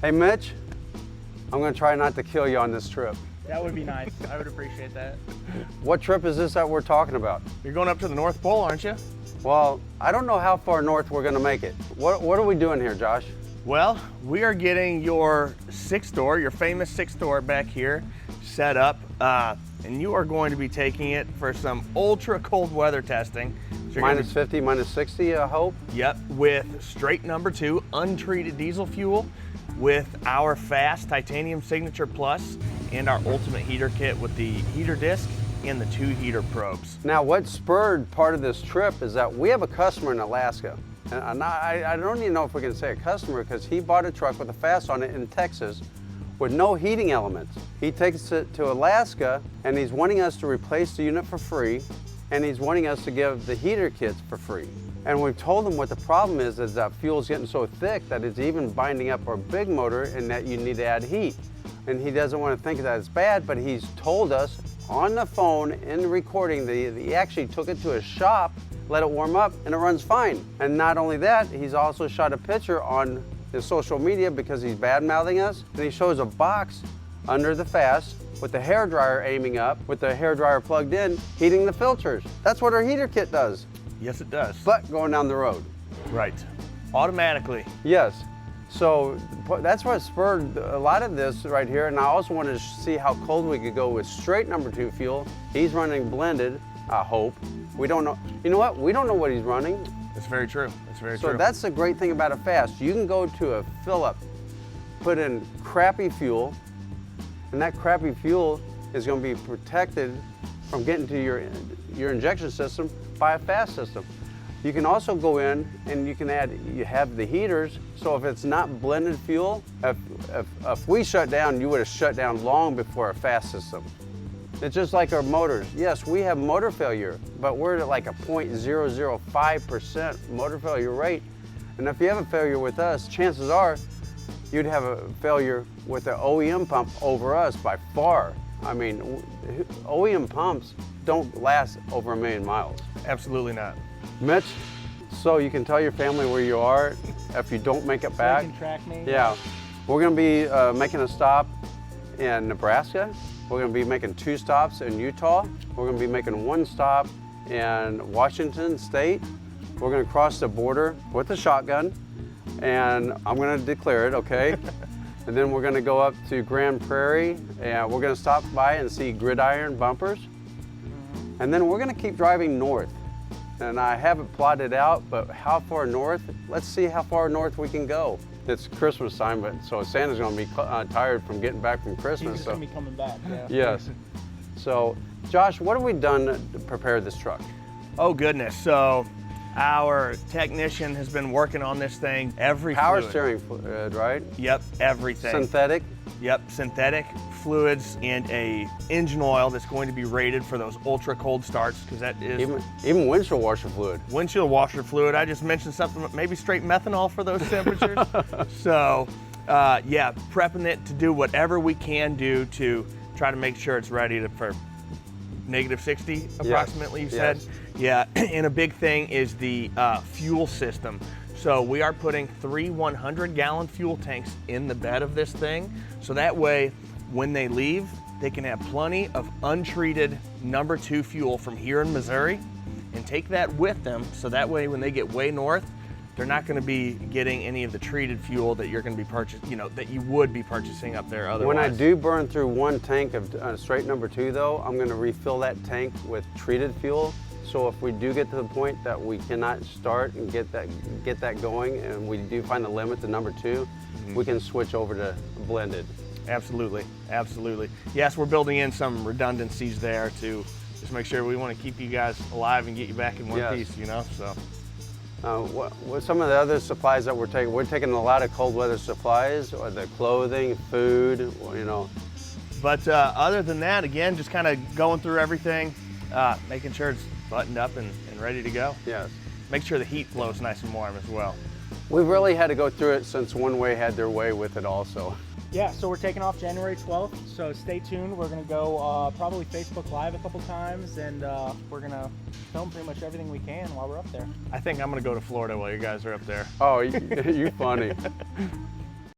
Hey Mitch, I'm gonna try not to kill you on this trip. That would be nice. I would appreciate that. What trip is this that we're talking about? You're going up to the North Pole, aren't you? Well, I don't know how far north we're gonna make it. What are we doing here, Josh? Well, we are getting your six-door, your famous six-door back here set up, and you are going to be taking it for some ultra cold weather testing. So Minus 50, minus 60, I hope? Yep, with straight number 2 untreated diesel fuel with our FASS Titanium Signature Plus and our ultimate heater kit with the heater disc and the 2 heater probes. Now, what spurred part of this trip is that we have a customer in Alaska. And I don't even know if we can say a customer because he bought a truck with a FASS on it in Texas with no heating elements. He takes it to Alaska and he's wanting us to replace the unit for free, and he's wanting us to give the heater kits for free. And we've told him what the problem is that fuel's getting so thick that it's even binding up our big motor and that you need to add heat. And he doesn't want to think that it's bad, but he's told us on the phone in the recording that he actually took it to a shop, let it warm up, and it runs fine. And not only that, he's also shot a picture on his social media because he's bad-mouthing us, and he shows a box under the FASS with the hairdryer aiming up, with the hairdryer plugged in, heating the filters. That's what our heater kit does. Yes, it does. But going down the road. Right. Automatically. Yes. So that's what spurred a lot of this right here. And I also wanted to see how cold we could go with straight number 2 fuel. He's running blended, I hope. We don't know. You know what? We don't know what he's running. It's very true. It's very true. So that's the great thing about a FASS. You can go to a fill-up, put in crappy fuel, and that crappy fuel is going to be protected from getting to your injection system by a FASS system. You can also go in and you have the heaters, so if it's not blended fuel, if we shut down, you would have shut down long before a FASS system. It's just like our motors. Yes, we have motor failure, but we're at like a 0.005% motor failure rate. And if you have a failure with us, chances are you'd have a failure with the OEM pump over us by far. I mean, OEM pumps don't last over 1 million miles. Absolutely not. Mitch, so you can tell your family where you are if you don't make it back. So you can track me. Yeah, we're gonna be making a stop in Nebraska. We're gonna be making 2 stops in Utah. We're gonna be making 1 stop in Washington State. We're gonna cross the border with a shotgun, and I'm gonna declare it, okay? And then we're gonna go up to Grand Prairie, and we're gonna stop by and see gridiron bumpers. And then we're gonna keep driving north. And I haven't plotted out, but how far north? Let's see how far north we can go. It's Christmas time, but so Santa's gonna be tired from getting back from Christmas. He's gonna be coming back, yeah. Yes. So, Josh, what have we done to prepare this truck? Oh goodness, so our technician has been working on this thing. Every Power fluid. steering fluid, right? Yep, everything. Synthetic? Yep, synthetic fluids and a engine oil that's going to be rated for those ultra cold starts, because that is even windshield washer fluid. Windshield washer fluid. I just mentioned something, maybe straight methanol for those temperatures. So yeah, prepping it to do whatever we can do to try to make sure it's ready for negative 60 approximately, you said? Yes. Yeah, and a big thing is the fuel system. So we are putting 3 100-gallon fuel tanks in the bed of this thing, so that way when they leave, they can have plenty of untreated number 2 fuel from here in Missouri and take that with them, so that way when they get way north, they're not going to be getting any of the treated fuel that you're going to be purchasing, that you would be purchasing up there otherwise. When I do burn through 1 tank of straight number 2 though, I'm going to refill that tank with treated fuel. So if we do get to the point that we cannot start and get that going, and we do find the limit to number 2, we can switch over to blended. Absolutely, absolutely. Yes, we're building in some redundancies there to just make sure we want to keep you guys alive and get you back in one piece, so. What some of the other supplies that we're taking a lot of cold weather supplies, or the clothing, food, But other than that, again, just kind of going through everything, making sure it's buttoned up and ready to go. Yes. Make sure the heat flows nice and warm as well. We've really had to go through it since One Way had their way with it also. Yeah, so we're taking off January 12th, so stay tuned. We're going to go probably Facebook Live a couple times, and we're going to film pretty much everything we can while we're up there. I think I'm going to go to Florida while you guys are up there. Oh, you funny.